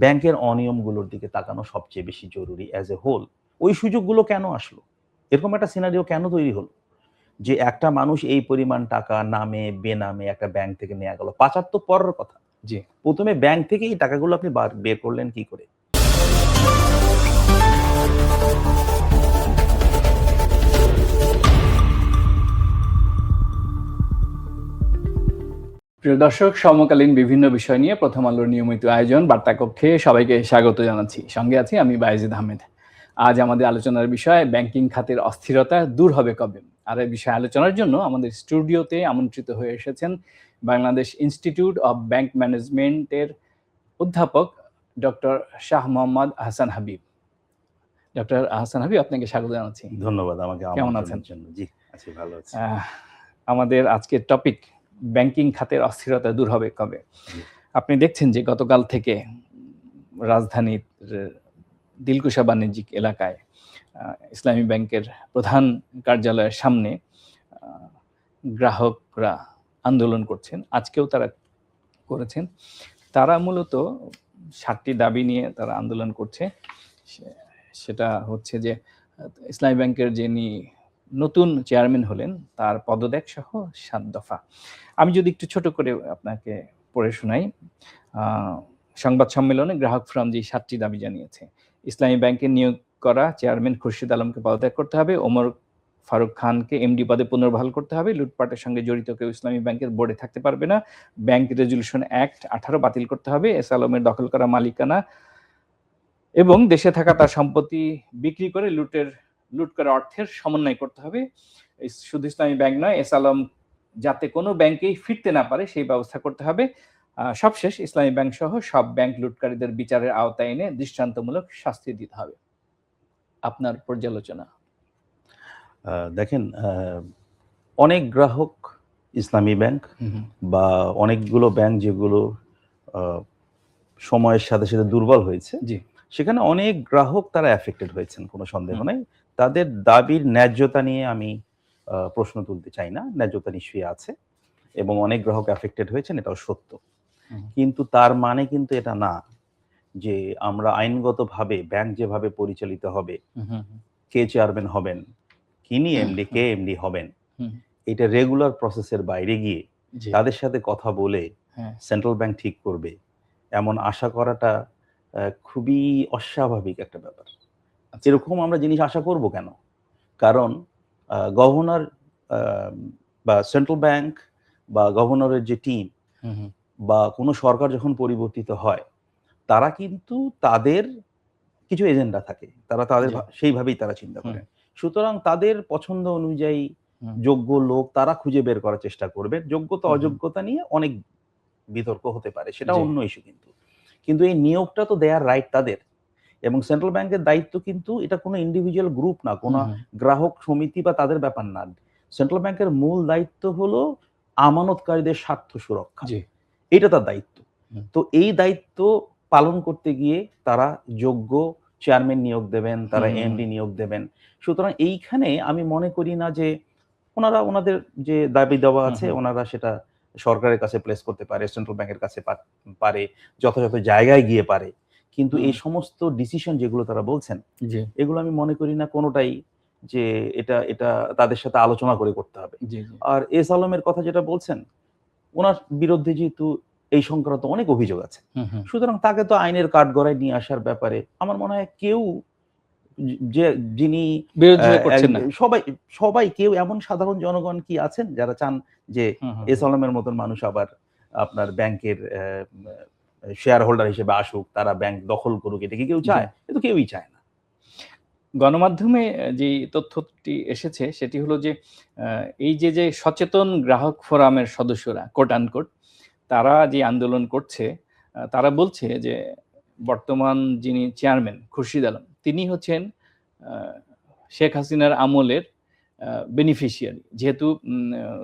ব্যাংকের অনিয়মগুলোর দিকে তাকানো সবচেয়ে বেশি জরুরি অ্যাজ এ হোল। ওই সুযোগগুলো কেন আসলো? এরকম একটা সিনারিও কেন তৈরি হলো? যে একটা মানুষ এই পরিমাণ টাকা নামে বেনামে একটা ব্যাংক থেকে নেয়া গেল। পাচার তো পরের কথা। জি। ১ম এ ব্যাংক থেকে এই টাকাগুলো আপনি বের করলেন কি করে? প্রিয় দর্শক, সমকালীন বিভিন্ন বিষয় নিয়ে প্রথম আলোর নিয়মিত আয়োজন বার্তা কক্ষে সবাইকে স্বাগত জানাচ্ছি। সঙ্গে আছি আমি বায়েজিদ আহমেদ। আজ আমাদের আলোচনার বিষয় ব্যাংকিং খাতের অস্থিরতা দূর হবে কবে। আর এই বিষয়ে আলোচনার জন্য আমাদের স্টুডিওতে আমন্ত্রিত হয়ে এসেছেন বাংলাদেশ ইনস্টিটিউট অব ব্যাংক ম্যানেজমেন্টের অধ্যাপক ডক্টর শাহ মোহাম্মদ আহসান হাবিব। ডক্টর আহসান হাবিব, আপনাকে স্বাগত জানাচ্ছি। ধন্যবাদ আমাকে কেমন আছেন? আমন্ত্রণের জন্য। জি, আছি, ভালো আছি। আমাদের আজকের টপিক ব্যাংকিং খাতের অস্থিরতা দূর হবে কবে। আপনি দেখছেন যে গতকাল থেকে রাজধানীর দিলকুশা বাণিজ্যিক এলাকায় ইসলামী ব্যাংকের প্রধান কার্যালয়ের সামনে গ্রাহকরা আন্দোলন করছেন। আজকেও তারা করেছেন। তারা মূলত 7টি দাবি নিয়ে তারা আন্দোলন করছে। সেটা হচ্ছে যে ইসলামী ব্যাংকের যিনি নতুন চেয়ারম্যান হলেন তার পদত্যাগ সহ 7 দফা। আমি যদি একটু ছোট করে আপনাকে পড়ে শোনাই। সংবাদ সম্মেলনে গ্রাহক ফোরাম যে 7টি দাবি জানিয়েছে। ইসলামী ব্যাংকে নিয়োগ করা চেয়ারম্যান খুরশিদ আলমকে পদত্যাগ করতে হবে, ওমর ফারুক খানকে এমডি পদে পুনর্বহাল করতে হবে, লুটপাটের সঙ্গে জড়িত কেউ ইসলামী ব্যাংকের বোর্ডে থাকতে পারবে না, ব্যাংক রেজুলেশন অ্যাক্ট 18 বাতিল করতে হবে, এস আলমের দখল করা মালিকানা এবং দেশে থাকা তার সম্পত্তি বিক্রি করে লুট করা অর্থের সমন্বয় করতে হবে। শুধু ইসলামী ব্যাংক নয়, এস আলম যাতে কোনো ব্যাংকেই ফিরতে না পারে সেই ব্যবস্থা করতে হবে। সবশেষ ইসলামী ব্যাংক সহ সব ব্যাংক লুটকারীদের বিচারের আওতায় এনে দৃষ্টান্তমূলক শাস্তি দিতে হবে। আপনার পর্যালোচনা। দেখেন, অনেক গ্রাহক ইসলামী ব্যাংক বা অনেকগুলো ব্যাংক যেগুলো সময়ের সাথে সাথে দুর্বল হয়েছে, সেখানে অনেক গ্রাহক তারা অ্যাফেক্টেড হয়েছেন, কোনো সন্দেহ নেই। তাদের দাবির ন্যায্যতা নিয়ে আমি প্রশ্ন তুলতে চাই না। ন্যায্যতা নিশ্চয়ই আছে এবং অনেক গ্রাহক অ্যাফেক্টেড হয়েছেন, এটাও সত্য। কিন্তু তার মানে কিন্তু এটা না যে আমরা আইনগতভাবে ব্যাংক যেভাবে পরিচালিত হবে, কে চেয়ারম্যান হবেন, কিনি এমডি, কে এমডি হবেন, এটা রেগুলার প্রসেসের বাইরে গিয়ে তাদের সাথে কথা বলে সেন্ট্রাল ব্যাংক ঠিক করবে এমন আশা করাটা খুবই অস্বাভাবিক একটা ব্যাপার। এরকম আমরা জিনিস আশা করব কেন? কারণ গভর্নর বা সেন্ট্রাল ব্যাংক বা গভর্নরের যে টিম বা কোনো সরকার যখন পরিবর্তিত হয়, তারা কিন্তু তাদের কিছু এজেন্ডা থাকে, তারা তাদের সেইভাবেই তারা চিন্তা করে। সুতরাং তাদের পছন্দ অনুযায়ী যোগ্য লোক তারা খুঁজে বের করার চেষ্টা করবে। যোগ্যতা অযোগ্যতা নিয়ে অনেক বিতর্ক হতে পারে, সেটা অন্য ইস্যু। কিন্তু এই নিয়োগটা তো দেয়ার রাইট তাদের, এবং সেন্ট্রাল ব্যাংকের দায়িত্ব কিন্তু এটা কোনো ইন্ডিভিজুয়াল গ্রুপ না, কোনো গ্রাহক সমিতি বা তাদের ব্যাপার না। সেন্ট্রাল ব্যাংকের মূল দায়িত্ব হলো আমানতকারীদের স্বার্থ সুরক্ষা, এটা তার দায়িত্ব। তো এই দায়িত্ব পালন করতে গিয়ে তারা যোগ্য চেয়ারম্যান নিয়োগ দেবেন, তারা এমডি নিয়োগ দেবেন। সুতরাং এইখানে আমি মনে করি না যে ওনারা ওনাদের যে দাবি দেওয়া আছে ওনারা সেটা সরকারের কাছে প্লেস করতে পারে, সেন্ট্রাল ব্যাংকের কাছে পারে, যথাযথ জায়গায় গিয়ে পারে। কিন্তু এই সমস্ত ডিসিশন যেগুলো তারা বলছেন, এগুলো আমি মনে করি না কোনোটাই যে এটা তাদের সাথে আলোচনা করে করতে হবে। আর এস আলমের কথা যেটা বলছেন, ওনার বিরুদ্ধে যেহেতু এই সংক্রান্ত অনেক অভিযোগ আছে, সুতরাং তাকে তো আইনের কাঠগড়ায় নিয়ে আসার ব্যাপারে আমার মনে হয় কেউ যিনি সবাই কেউ এমন সাধারণ জনগণ কি আছেন যারা চান যে এস আলমের মতন মানুষ আবার আপনার ব্যাংকের শেয়ার হোল্ডার হিসেবে আসুক, তারা ব্যাংক দখল করুক? এটা কি কেউ চায়? এটা কেউই চায় না। গণমাধ্যমে যে তথ্যটি এসেছে সেটি হলো যে এই যে সচেতন গ্রাহক ফোরামের সদস্যরা কোট আনকোট তারা যে আন্দোলন করছে, তারা বলছে যে বর্তমান যিনি চেয়ারম্যান খুরশিদ আলম, তিনি হচ্ছেন শেখ হাসিনার আমলের বেনিফিশিয়ারি। যেহেতু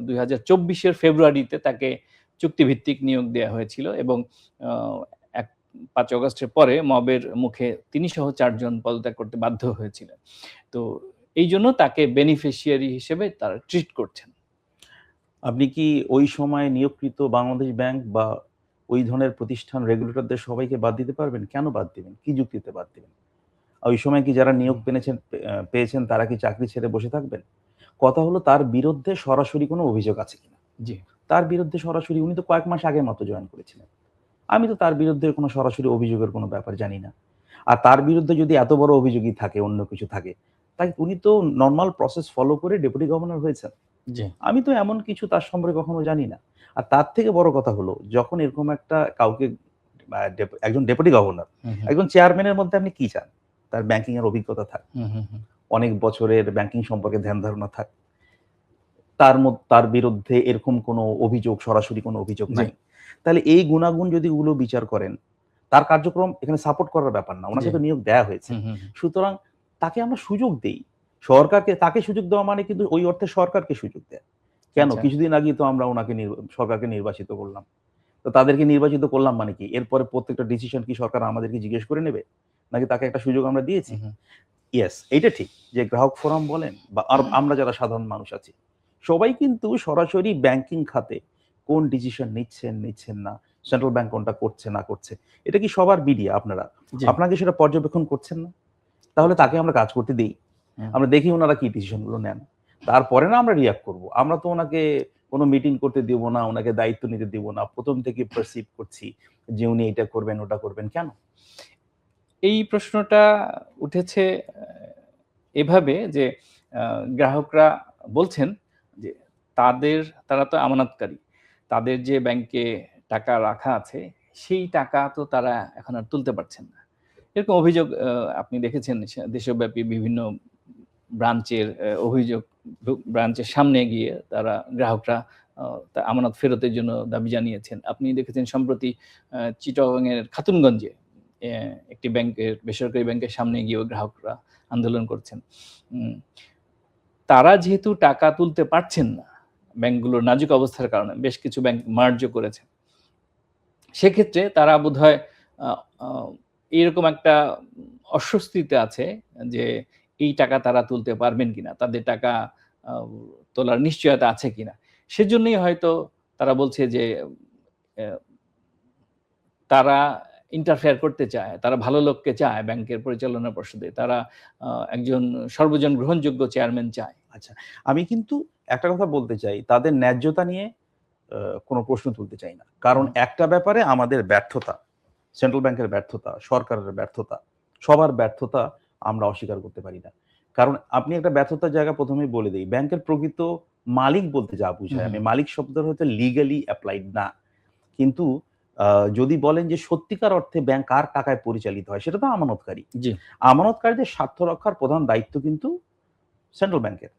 2024-এর ফেব্রুয়ারিতে তাকে চুক্তিভিত্তিক নিয়োগ দেওয়া হয়েছিল এবং 5 আগস্টের পরে মবের মুখে তিনি সহ 4 জন পদত্যাগ করতে বাধ্য হয়েছিলেন। তো এই জন্য তাকে বেনিফিশিয়ারি হিসেবে তারা ট্রিট করছেন। আপনি কি ওই সময় নিয়োগকৃত বাংলাদেশ ব্যাংক বা ওই ধরনের প্রতিষ্ঠান রেগুলেটরদের সবাইকে বাদ দিতে পারবেন? কেন বাদ দিবেন? কি যুক্তিতে বাদ দিবেন? ওই সময় কি যারা নিয়োগ পেয়েছেন তারা কি চাকরি ছেড়ে বসে থাকবেন? কথা হলো তার বিরুদ্ধে সরাসরি কোনো অভিযোগ আছে কিনা? জি। তার বিরুদ্ধে সরাসরি, উনি তো কয়েক মাস আগে মাত্র জয়েন করেছিলেন। আমি তো তার বিরুদ্ধে কোনো সরাসরি অভিযোগের কোনো ব্যাপার জানি না। আর তার বিরুদ্ধে যদি এত বড় অভিযোগই থাকে, অন্য কিছু থাকে, তাই উনি তো নরমাল প্রসেস ফলো করে ডেপুটি গভর্নর হয়েছেন। জি। আমি তো এমন কিছু তার সম্পর্কে কখনো জানি না। আর তার থেকে বড় কথা হলো, যখন এরকম একটা কাউকে একজন ডেপুটি গভর্নর, একজন চেয়ারম্যানের মধ্যে আপনি কি চান? তার ব্যাংকিং এর অভিজ্ঞতা থাক, অনেক বছরের ব্যাংকিং সম্পর্কে ধ্যান ধারণা থাক। তার বিরুদ্ধে এরকম কোনো অভিযোগ, সরাসরি কোনো অভিযোগ নাই। তাহলে এই গুণাগুণ যদি ওগুলো বিচার করেন, তার কার্যক্রম এখানে সাপোর্ট করার ব্যাপার না। উনাকে তো নিয়োগ দেয়া হয়েছে। সুতরাং তাকে আমরা সুযোগ দেই। তাকে সুযোগ দেওয়া মানে কিন্তু ওই অর্থে সরকারকে সুযোগ দেয়া। কেন? কিছুদিন আগেই তো আমরা ওনাকে সরকারকে নির্বাচিত করলাম। তো তাদেরকে নির্বাচিত করলাম মানে কি? এরপরে প্রত্যেকটা ডিসিশন কি সরকার আমাদেরকে জিজ্ঞেস করে নেবে? নাকি তাকে একটা সুযোগ আমরা দিয়েছি? ইয়েস, এইটা ঠিক যে গ্রাহক ফোরাম বলেন বা আমরা যারা সাধারণ মানুষ আছি, সবাই কিন্তু সরাসরি ব্যাংকিং খাতে কোন ডিসিশন নিচ্ছেন না, সেন্ট্রাল ব্যাংক কোনটা করছে না করছে, এটা কি সবার মিডিয়া আপনাকে সেটা পর্যবেক্ষণ করছেন না? তাহলে তাকে আমরা কাজ করতে দেই। আমরা দেখি ওনারা কি ডিসিশন গুলো নেন। তারপরে না আমরা রিঅ্যাক্ট করব। আমরা তো ওনাকে কোনো মিটিং করতে দিব না, ওনাকে দায়িত্ব নিতে দিব না। প্রথম থেকে পারসিভ করছি যে উনি এটা করবেন, ওটা করবেন। কেন? এই প্রশ্নটা উঠেছে এভাবে যে গ্রাহকরা বলছেন যে তারা তো আমানতকারী। তাদের যে ব্যাংকে টাকা রাখা আছে সেই টাকা তো তারা এখন আর তুলতে পারছেন না। এরকম অভিযোগ আপনি দেখেছেন দেশব্যাপী বিভিন্ন ব্রাঞ্চের অভিযোগ, ব্রাঞ্চের সামনে গিয়ে তারা গ্রাহকরা আমানত ফেরতের জন্য দাবি জানিয়েছেন। আপনি দেখেছেন সম্প্রতি চিটাগংয়ের খাতুনগঞ্জে একটি বেসরকারি ব্যাংকের সামনে গিয়েও গ্রাহকরা আন্দোলন করছেন। তারা যেহেতু টাকা তুলতে পারছেন না, ব্যাংকগুলোর নাজুক অবস্থার কারণে বেশ কিছু ব্যাংক মার্জও করেছে। সেক্ষেত্রে তারা বোধহয় এরকম একটা অস্বস্তিতে আছে যে এই টাকা তারা তুলতে পারবেন কিনা, তাদের টাকা তোলার নিশ্চয়তা আছে কিনা। সেজন্যই হয়তো তারা বলছে যে তারা ইন্টারফেয়ার করতে চায়, তারা ভালো লোককে চায় ব্যাংকের পরিচালনা পর্ষদে, তারা একজন সর্বজন গ্রহণযোগ্য চেয়ারম্যান চায়। আচ্ছা, আমি কিন্তু একটা কথা বলতে চাই, তাদের ন্যায্যতা নিয়ে কোনো প্রশ্ন তুলতে চাই না। কারণ একটা ব্যাপারে আমাদের ব্যর্থতা, সেন্ট্রাল ব্যাংকের ব্যর্থতা, সরকারের ব্যর্থতা, সবার ব্যর্থতা আমরা অস্বীকার করতে পারি না। কারণ আপনি একটা ব্যর্থতার জায়গা প্রথমেই বলে দেই, ব্যাংকের প্রকৃত মালিক বলতে যা বুঝায়, আমি মালিক শব্দটা হয়তো লিগ্যালি অ্যাপ্লাইড না। কিন্তু যদি বলেন যে সত্যিকার অর্থে ব্যাংক কার টাকায় পরিচালিত হয়, সেটা তো আমানতকারী। আমানতকারীদের স্বার্থ রক্ষার প্রধান দায়িত্ব কিন্তু সেন্ট্রাল ব্যাংকের।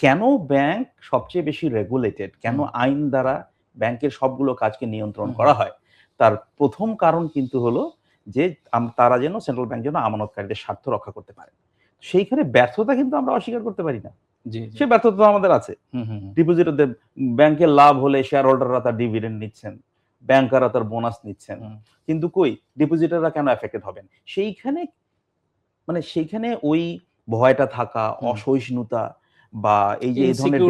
কেন ব্যাংক সবচেয়ে বেশি রেগুলেটেড, কেন আইন দ্বারা ব্যাংকের সবগুলো কাজকে নিয়ন্ত্রণ করা হয়, তার প্রথম কারণ কিন্তু হলো যে তারা যেন সেন্ট্রাল ব্যাংক যেন আমানতকারীদের স্বার্থ রক্ষা করতে পারে। সেইখানে ব্যর্থতা কিন্তু আমরা অস্বীকার করতে পারি না। সে ব্যর্থতা আমাদের আছে। ডিপোজিটরদের ব্যাংকের লাভ হলে শেয়ার হোল্ডাররা তার ডিভিডেন্ড নিচ্ছেন, ব্যাংকাররা তার বোনাস নিচ্ছেন, কিন্তু কই ডিপোজিটররা কেন এফেক্টেড হবেন? সেইখানে ওই ভয়টা থাকা, অসহিষ্ণুতা বা এই যে এই ধরনের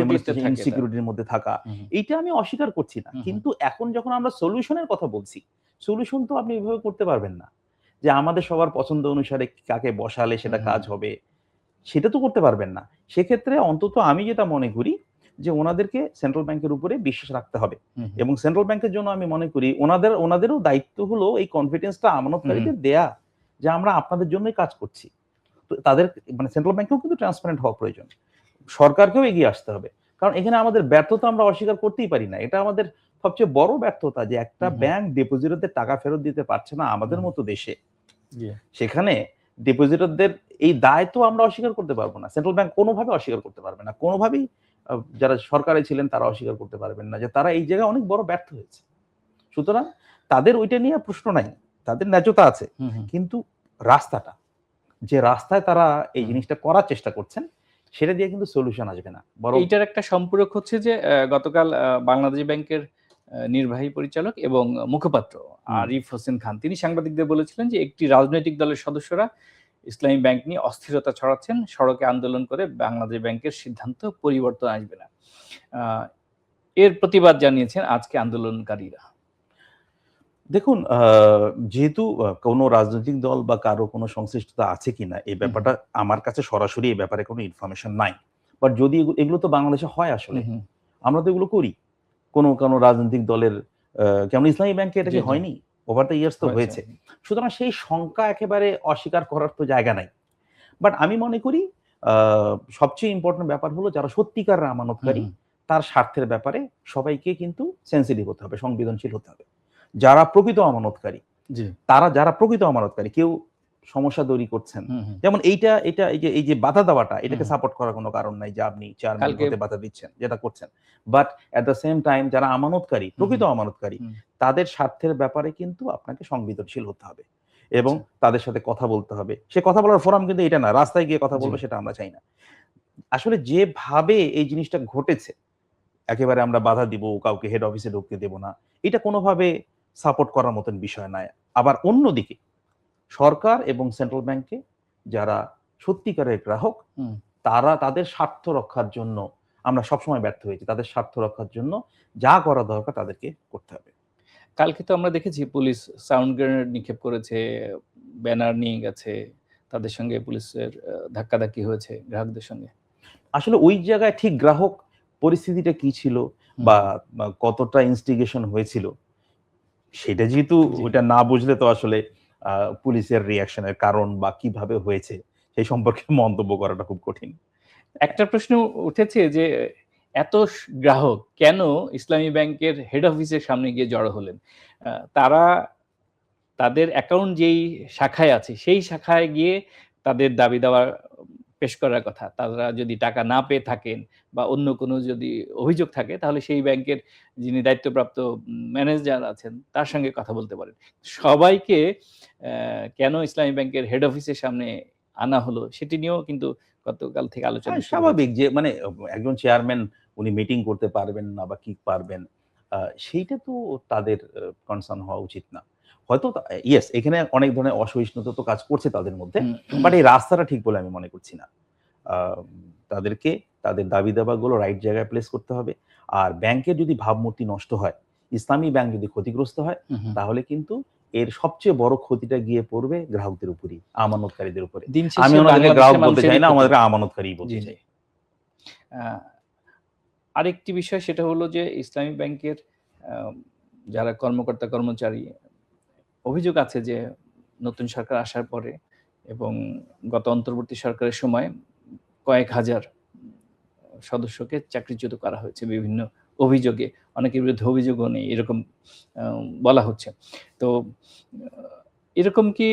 ইনসিকিউরিটির মধ্যে থাকা, এইটা আমি অস্বীকার করছি না। কিন্তু এখন যখন আমরা সলিউশনের কথা বলছি, সলিউশন তো আপনি এভাবে করতে পারবেন না যে আমাদের সবার পছন্দ অনুসারে কাকে বসালে সেটা কাজ হবে, সেটা তো করতে পারবেন না। সেক্ষেত্রে অন্তত আমি যেটা মনে করি যে ওনাদেরকে সেন্ট্রাল ব্যাংকের উপরে বিশ্বাস রাখতে হবে এবং সেন্ট্রাল ব্যাংকের জন্য আমি মনে করি ওনাদেরও দায়িত্ব হলো এই কনফিডেন্সটা আমানতকারীদের দেয়া যে আমরা আপনাদের জন্যই কাজ করছি। তো তাদের মানে সেন্ট্রাল ব্যাংকেও কিন্তু ট্রান্সপারেন্ট হওয়া প্রয়োজন, সরকারকেও এগিয়ে আসতে হবে। কারণ এখানে আমাদের ব্যর্থতা আমরা অস্বীকার করতেই পারি না। এটা আমাদের সবচেয়ে বড় ব্যর্থতা যে একটা ব্যাংক ডিপোজিটরদের টাকা ফেরত দিতে পারছে না আমাদের মতো দেশে। সেখানে ডিপোজিটরদের এই দায় তো আমরা অস্বীকার করতে পারবো না, সেন্ট্রাল ব্যাংক কোনোভাবে অস্বীকার করতে পারবে না, কোনোভাবেই যারা সরকারে ছিলেন তারা অস্বীকার করতে পারবেন না যে তারা এই জায়গায় অনেক বড় ব্যর্থ হয়েছে। সুতরাং তাদের ওইটা নিয়ে প্রশ্ন নাই, তাদের ন্যায্যতা আছে, কিন্তু রাস্তাটা, যে রাস্তায় তারা এই জিনিসটা করার চেষ্টা করছেন, সেটা দিয়ে কিন্তু সলিউশন আসবে না। বরং এইটার একটা সম্পর্ক হচ্ছে যে গতকাল বাংলাদেশ ব্যাংকের নির্বাহী পরিচালক এবং মুখপাত্র আরিফ হোসেন খান তিনি সাংবাদিকদের বলেছিলেন যে একটি রাজনৈতিক দলের সদস্যরা ইসলামী ব্যাংক নিয়ে অস্থিরতা ছড়াচ্ছেন, সড়কে আন্দোলন করে বাংলাদেশ ব্যাংকের সিদ্ধান্ত পরিবর্তন আসবে না। এর প্রতিবাদ জানিয়েছেন আজকে আন্দোলনকারীরা। দেখুন, যেহেতু কোনো রাজনৈতিক দল বা কারো কোনো সংশ্লিষ্টতা আছে কিনা এই ব্যাপারটা আমার কাছে সরাসরি এই ব্যাপারে কোনো ইনফরমেশন নাই। বাট যদি এগুলো তো বাংলাদেশে হয় আসলে। আমরা তো এগুলো করি। কোনো রাজনৈতিক দলের যেমন ইসলামী ব্যাংকে এটা জি, কি জি, হয়নি? ওভার দ্য ইয়ার্স তো হয়েছে। হয়েছে। সুতরাং সেই শঙ্কা একেবারে অস্বীকার করার তো জায়গা নাই। বাট আমি মনে করি আ সবচেয়ে ইম্পোর্টেন্ট ব্যাপার হলো যারা সত্যিকার হুম, আমানতকারী হুম, তার স্বার্থের ব্যাপারে সবাইকে কিন্তু সেনসিটিভ হতে হবে, সংবেদনশীল হতে হবে। যারা প্রকৃত আমানতকারী, জি, যারা প্রকৃত আমানতকারী, কেউ সমস্যা তৈরি করছেন। হুম, হুম, যেমন এটা এই যে বাধা দেওয়াটা হুম, এটাকে হুম। সাপোর্ট করার কোনো কারণ নাই যে আপনি চেয়ারম্যান কালকে হতে বাধা দিচ্ছেন, যেটা করছেন। But at the same time যারা আমানতকারী, হুম, প্রকৃত হুম, আমানতকারী, হুম, তাদের স্বার্থের ব্যাপারে কিন্তু আপনাকে সংবেদনশীল হতে হবে এবং আচ্ছা, তাদের সাথে কথা বলতে হবে। সে কথা বলার ফোরাম কিন্তু এটা না, রাস্তায় গিয়ে কথা জি, বলবে সেটা আমরা চাই না। আসলে যেভাবে এই জিনিসটা ঘটেছে, একেবারে আমরা বাধা দিব, কাউকে হেড অফিসে ঢুকতে দেব না। এটা কোনোভাবে সাপোর্ট করার মতন বিষয় নয়। আবার অন্যদিকে সরকার এবং সেন্ট্রাল ব্যাংকে যারা সত্যিকারের গ্রাহক, হুম। তারা তাদের স্বার্থ রক্ষার জন্য আমরা সবসময় ব্যর্থ হয়েছি। তাদের স্বার্থ রক্ষার জন্য যা করা দরকার তাদেরকে করতে হবে। কালকে তো আমরা দেখেছি পুলিশ সাউন্ড গ্রেনেড নিক্ষেপ করেছে, ব্যানার নিয়ে গেছে। তাদের সঙ্গে পুলিশের ধাক্কাধাক্কি হয়েছে গ্রাহকদের সঙ্গে। আসলে ওই জায়গায় ঠিক গ্রাহক পরিস্থিতিটা কি ছিল হুম, বা হুম। কতটা ইনস্টিগেশন হয়েছিল, সেটা যেহেতু জি। ওইটা না বুঝলে তো আসলে আ পুলিশের রিঅ্যাকশন এর কারণ বা কিভাবে হয়েছে সেই সম্পর্কে মন্তব্য করাটা খুব কঠিন। একটা প্রশ্ন উঠেছে যে এত গ্রাহক কেন ইসলামী ব্যাংকের হেড অফিসের সামনে গিয়ে জড়ো হলেন? তারা তাদের অ্যাকাউন্ট যেই শাখায় আছে, সেই শাখায় গিয়ে তাদের দাবি-দাওয়া পেশ করার কথা। তারা যদি টাকা না পেয়ে থাকেন বা অন্য কোনো যদি অভিযোগ থাকে, তাহলে সেই ব্যাংকের যিনি দায়িত্বপ্রাপ্ত ম্যানেজার আছেন, তার সঙ্গে কথা বলতে পারেন। সবাইকে কেন ইসলামী ব্যাংকের হেড অফিসের সামনে আনা হলো, সেটি নিয়েও কিন্তু গতকাল থেকে আলোচনা হ্যাঁ, শুরু হয়েছে। স্বাভাবিক যে মানে একজন চেয়ারম্যান উনি মিটিং করতে পারবেন না বা কি পারবেন, আ সেইটা তো তাদের কনসার্ন হওয়া উচিত না। হয়তো ইয়েস, এখানে অনেক ধরনের অসহিষ্ণুতা তো কাজ করছে তাদের মধ্যে। হুম, বাট এই রাস্তাটা ঠিক বলে আমি মনে করছি না। আ তাদেরকে তাদের দাবি-দাবাগুলো রাইট জায়গায় প্লেস করতে হবে। আর ব্যাংকের যদি ভাবমূর্তি নষ্ট হয়, ইসলামী ব্যাংক যদি ক্ষতিগ্রস্ত হয়, হুম, হুম। তাহলে কিন্তু এর সবচেয়ে বড় ক্ষতিটা গিয়ে পড়বে গ্রাহকদের উপরেই, আমানতকারীদের উপরে। দিন আমি শেষে ওনাদেরকে গ্রাহক বাংলাদেশের বলতে চাই মানুষেরই না, ক্ষতি। আমাদেরকে আমানতকারীই জি, বলতে জি। চাই। আ আরেকটি বিষয় সেটা হলো যে ইসলামী ব্যাংকের আ যারা কর্মকর্তা-কর্মচারী অভিযোগ আছে যে নতুন সরকার আসার পরে এবং গত অন্তর্বর্তী সরকারের সময় কয়েক হাজার সদস্যকে চাকরিচ্যুত করা হয়েছে বিভিন্ন অভিযোগে। অনেকের বিরুদ্ধে অভিযোগও নেই এরকম আ বলা হচ্ছে। তো এরকম কি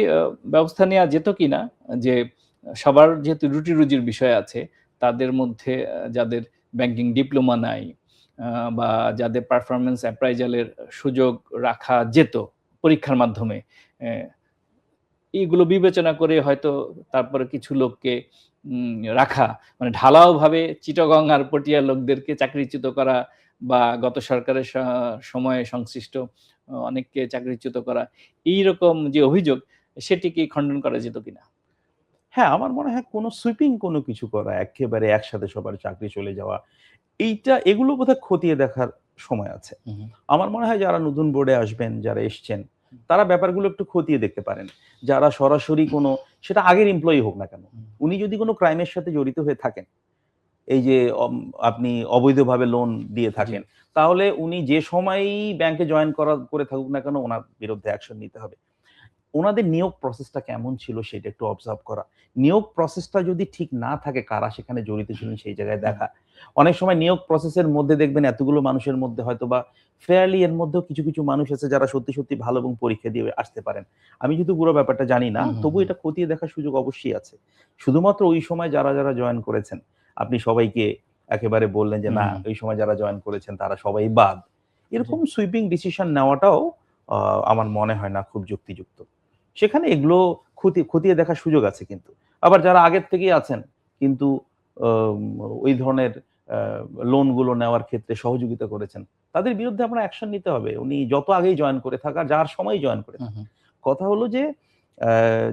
ব্যবস্থা নেয়া যেত কিনা? যে সবার যেহেতু রুটি-রুজির বিষয় আছে, তাদের মধ্যে যাদের ব্যাংকিং ডিপ্লোমা নাই আ বা যাদের পারফরম্যান্স অ্যাপ্রাইজাল এর সুযোগ রাখা যেত পরীক্ষার মাধ্যমে, অ্যা এগুলো বিবেচনা করে হয়তো তারপরে কিছু লোককে রাখা, মানে ঢালাওভাবে চিটাগং আর পটিয়ার লোকদেরকে চাকরিচ্যুত করা বা গত সরকারের সময়ে সংশ্লিষ্ট অনেককে চাকরিচ্যুত করা। এইরকম যে অভিযোগ সেটি কি খণ্ডন করা যেত কিনা? হ্যাঁ, আমার মনে হয় সুইপিং কিছু করা, এক্কেবারে একসাথে সবার চাকরি চলে যাওয়া, এগুলো বোধহয় খতিয়ে দেখার সময় আছে। হু, হু। আমার মনে হয় যারা নতুন বোর্ডে আসবেন, যারা এসছেন, তারা ব্যাপারগুলো একটু খতিয়ে দেখতে পারেন। যারা সরাসরি সেটা আগের এমপ্লয়ি হোক না কেন, হুম, উনি যদি ক্রাইম এর সাথে জড়িত হয়ে থাকেন, এই যে আপনি অবৈধভাবে লোন দিয়ে জি। থাকেন, তাহলে উনি যে সময়ই ব্যাংকে জয়েন করে থাকুক না কেন, উনার বিরুদ্ধে অ্যাকশন নিতে হবে। উনাদের নিয়োগ প্রসেসটা কেমন ছিল সেটা একটু অবজার্ভ করা। নিয়োগ প্রসেসটা যদি ঠিক না থাকে, কারা সেখানে জড়িত ছিলেন সেই জায়গায় হুম, দেখা। অনেক সময় নিয়োগ প্রসেসের মধ্যে দেখবেন এতগুলো মানুষের মধ্যে হয়তোবা ফেয়ারলি এর মধ্যেও কিছু মানুষ আছে যারা সত্যি ভালো এবং পরীক্ষা দিয়ে আসতে পারেন। আমি যেহেতু পুরো ব্যাপারটা জানি না, হুম, হুম, তবু হুম। এটা খতিয়ে দেখার সুযোগ অবশ্যই আছে। শুধুমাত্র ওই সময় যারা জয়েন করেছেন, আপনি সবাইকে একেবারে বললেন যে, হুম, "না, হুম। ওই সময় যারা জয়েন করেছেন তারা সবাই বাদ।" জি। এরকম সুইপিং ডিসিশন নেওয়াটাও আ আমার মনে হয় না খুব যুক্তিযুক্ত। সেখানে এগুলো খতিয়ে দেখার সুযোগ আছে কিন্তু। আবার যারা আগের থেকেই আছেন কিন্তু অম ওই ধরনের আ লোন গুলো নেওয়ার ক্ষেত্রে সহযোগিতা করেছেন, তাদের বিরুদ্ধে আমরা অ্যাকশন নিতে হবে। উনি যত আগেই জয়েন করে থাকা, যার সময়ই জয়েন করে হুম, থাকা। হুম, কথা হলো যে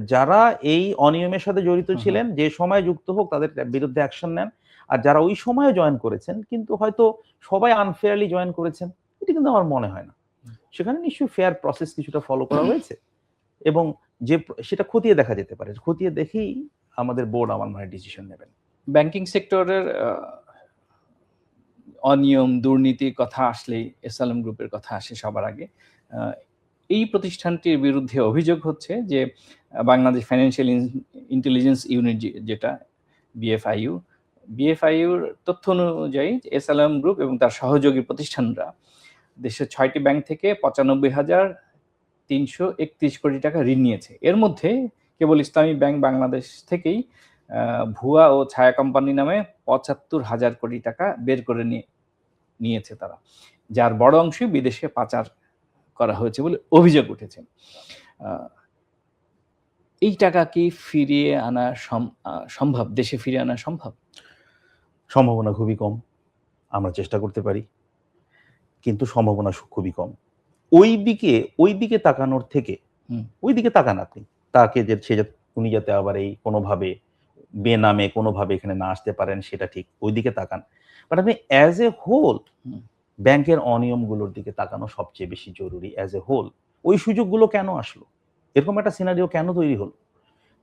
যারা এই অনিয়মের সাথে জড়িত হুম, হুম। ছিলেন, যে সময় যুক্ত হোক তাদের বিরুদ্ধে অ্যাকশন নেন। আর যারা ওই সময়ে জয়েন করেছেন কিন্তু হয়তো সবাই আনফেয়ারলি জয়েন করেছেন, এটা কিন্তু আমার মনে হয় না। সেখানে নিশ্চয়ই ফেয়ার প্রসেস কিছুটা ফলো করা হয়েছে, এবং সেটা খতিয়ে দেখা যেতে পারে, খতিয়ে দেখেই আমাদের বোর্ড আমার মানে ডিসিশন নেবেন। ব্যাংকিং সেক্টরের অনিয়ম দুর্নীতির কথা আসলেই এসএলএম গ্রুপের কথা আসে সবার আগে। এই প্রতিষ্ঠানটির বিরুদ্ধে অভিযোগ হচ্ছে যে বাংলাদেশ ফাইন্যান্সিয়াল ইন্টেলিজেন্স ইউনিট যেটা বিএফআইইউর তথ্য অনুযায়ী এসএলএম গ্রুপ এবং তার সহযোগী প্রতিষ্ঠানরা দেশের 6টি ব্যাংক থেকে 95,331 কোটি টাকা ঋণ নিয়েছে। এর মধ্যে কেবল ইসলামী ব্যাংক বাংলাদেশ থেকেই ভুয়া ও ছায়া কোম্পানি নামে 75,000 কোটি টাকা বের করে নিয়েছে তারা, যার বড় অংশই বিদেশে পাচার করা হয়েছে বলে অভিযোগ উঠেছে। এই টাকা কি ফিরিয়ে আনা সম্ভব, দেশে ফিরিয়ে আনা সম্ভব? সম্ভাবনা খুবই কম, আমরা চেষ্টা করতে পারি, কিন্তু সম্ভাবনা খুবই কম। ওই দিকে তাকানোর থেকে ওই দিকে তাকান আপনি, তাকে উনি যাতে আবার এই কোনোভাবে বেনামে কোনোভাবে এখানে না আসতে পারেন সেটা ঠিক, ওই দিকে তাকান। বাট আপনি অ্যাজ এ হোল ব্যাংকের অনিয়মগুলোর দিকে তাকানো সবচেয়ে বেশি জরুরি। অ্যাজ এ হোল ওই সুযোগগুলো কেন আসলো, এরকম একটা সিনারিও কেন তৈরি হলো